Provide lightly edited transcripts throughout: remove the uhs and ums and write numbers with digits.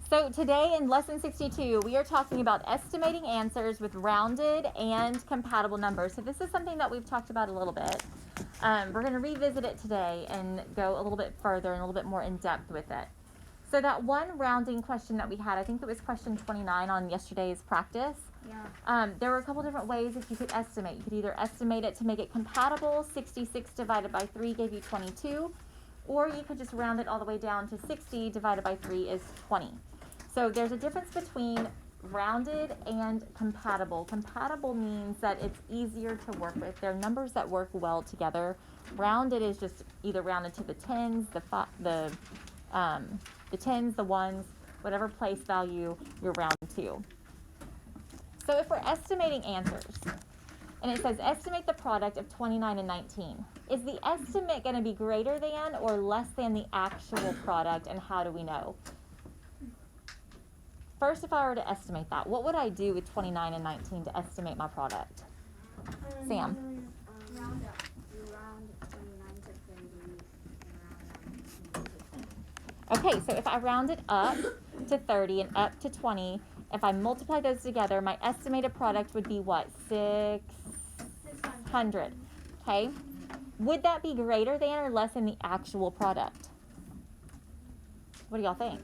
So today in lesson 62, we are talking about estimating answers with rounded and compatible numbers. So this is something that we've talked about a little bit. We're going to revisit it today and go a little bit further and a little bit more in depth with it. So that one rounding question that we had, I think it was question 29 on yesterday's practice. Yeah. There were a couple different ways that you could estimate. You could either estimate it to make it compatible. 66 divided by 3 gave you 22. Or you could just round it all the way down to 60 divided by 3 is 20. So there's a difference between rounded and compatible. Compatible means that it's easier to work with. They're numbers that work well together. Rounded is just either rounded to the tens, the tens, the ones, whatever place value you're rounding to. So if we're estimating answers, and it says estimate the product of 29 and 19, is the estimate going to be greater than or less than the actual product, and how do we know? First, if I were to estimate that, what would I do with 29 and 19 to estimate my product? Sam? Round up. You round 29 to 30 and round up. Okay, so if I round it up to 30 and up to 20, if I multiply those together, my estimated product would be what? 600. Okay? Would that be greater than or less than the actual product? What do y'all think?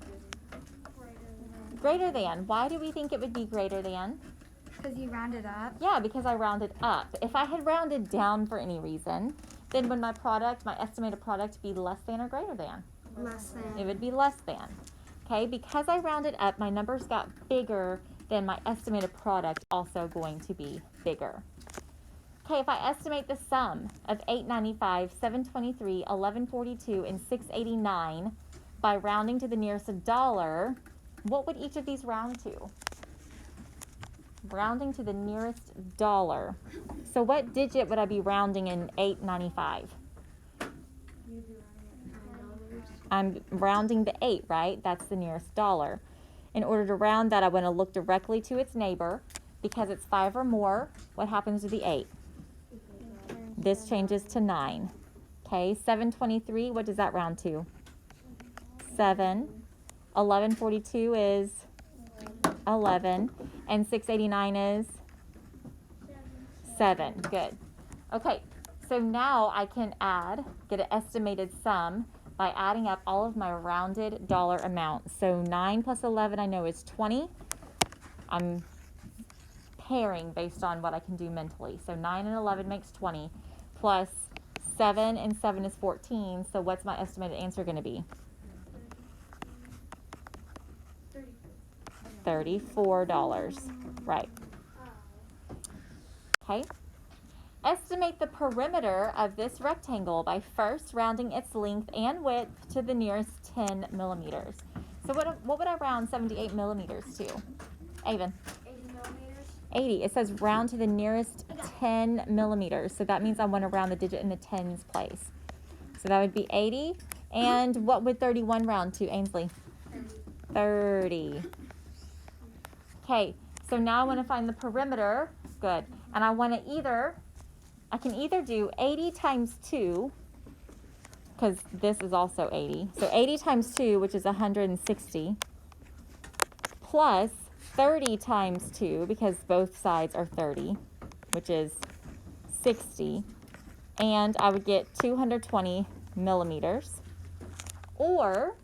Greater than. Why do we think it would be greater than? Because you rounded up. Yeah, because I rounded up. If I had rounded down for any reason, then would my estimated product be less than or greater than? Less than. It would be less than. Okay, because I rounded up, my numbers got bigger, then my estimated product also going to be bigger. Okay, if I estimate the sum of $8.95, $7.23, $11.42, and $6.89 by rounding to the nearest dollar, what would each of these round to? Rounding to the nearest dollar. So what digit would I be rounding in $8.95? I'm rounding the 8, right? That's the nearest dollar. In order to round that, I want to look directly to its neighbor. Because it's 5 or more, what happens to the 8? This changes to 9. Okay, 7.23, what does that round to? 7. 11.42 is 11. And 6.89 is 7. Good. Okay, so now I can get an estimated sum by adding up all of my rounded dollar amounts. So 9 plus 11 I know is 20. I'm pairing based on what I can do mentally. So 9 and 11 makes 20, plus 7 and 7 is 14. So what's my estimated answer going to be? $34. Right. Okay. Estimate the perimeter of this rectangle by first rounding its length and width to the nearest 10 millimeters. So what would I round 78 millimeters to? Avon? 80 millimeters. 80. It says round to the nearest 10 millimeters. So that means I want to round the digit in the tens place. So that would be 80. And what would 31 round to, Ainsley? 30. Okay, so now I want to find the perimeter. Good. And I can either do 80 times 2, because this is also 80. So 80 times 2, which is 160, plus 30 times 2, because both sides are 30, which is 60. And I would get 220 millimeters. Or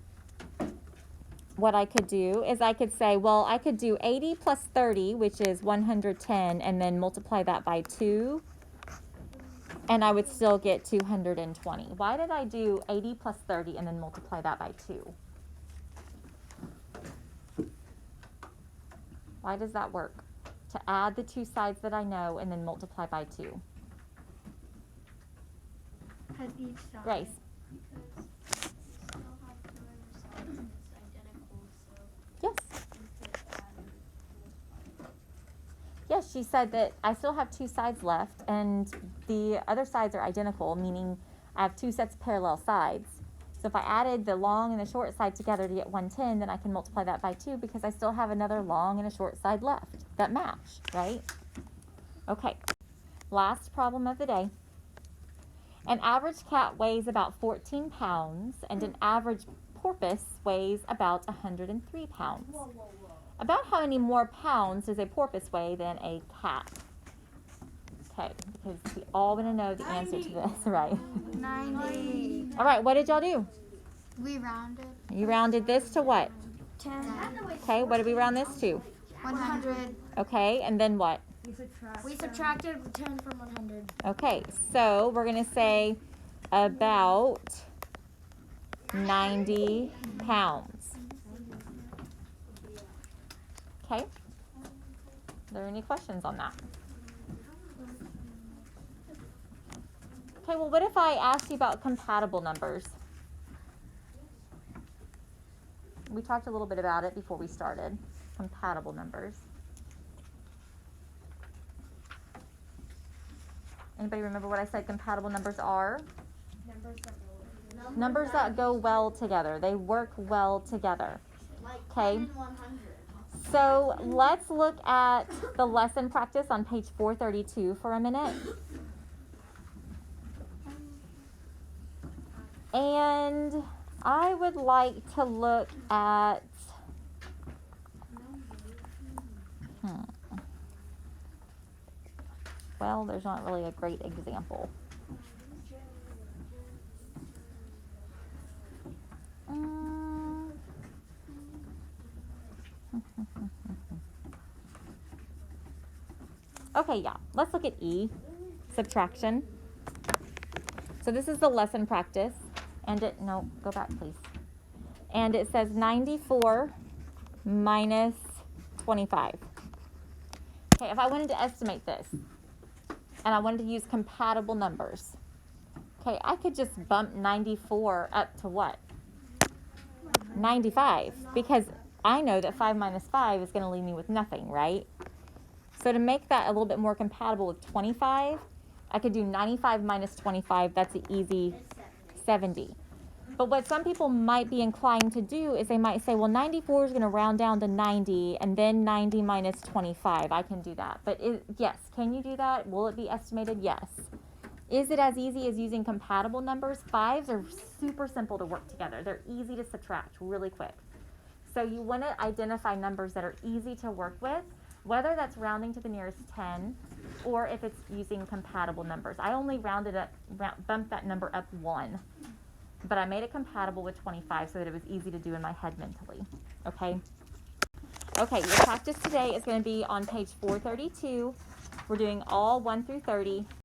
what I could do is I could say, well, I could do 80 plus 30, which is 110, and then multiply that by 2, and I would still get 220. Why did I do 80 plus 30 and then multiply that by 2? Why does that work? To add the two sides that I know and then multiply by 2. Because each side. Grace? Yes. Yes, she said that I still have two sides left, and the other sides are identical, meaning I have two sets of parallel sides. So if I added the long and the short side together to get 110, then I can multiply that by 2 because I still have another long and a short side left that match, right? Okay, last problem of the day. An average cat weighs about 14 pounds, and an average porpoise weighs about 103 pounds. About how many more pounds does a porpoise weigh than a cat? Okay, because we all want to know the answer to this, right? 90. All right, what did y'all do? We rounded. You rounded this to what? 10. Okay, what did we round this to? 100. Okay, and then what? We subtracted 10 from 100. Okay, so we're going to say about 90 pounds. Okay? Are there any questions on that? Okay, well, what if I asked you about compatible numbers? We talked a little bit about it before we started. Compatible numbers. Anybody remember what I said compatible numbers are? Numbers that go well together. They work well together. Okay? So let's look at the lesson practice on page 432 for a minute. And I would like to look at well, there's not really a great example. Okay, yeah, let's look at E, subtraction. So this is the lesson practice, and no, go back please. And it says 94 minus 25. Okay, if I wanted to estimate this, and I wanted to use compatible numbers, okay, I could just bump 94 up to what? 95, because I know that 5 minus 5 is going to leave me with nothing, right? So to make that a little bit more compatible with 25, I could do 95 minus 25. That's an easy 70. But what some people might be inclined to do is they might say, well, 94 is going to round down to 90, and then 90 minus 25. I can do that. But yes, can you do that? Will it be estimated? Yes. Is it as easy as using compatible numbers? 5s are super simple to work together. They're easy to subtract really quick. So you want to identify numbers that are easy to work with, whether that's rounding to the nearest 10 or if it's using compatible numbers. I only bumped that number up 1, but I made it compatible with 25 so that it was easy to do in my head mentally. Okay? Okay, your practice today is going to be on page 432. We're doing all 1 through 30.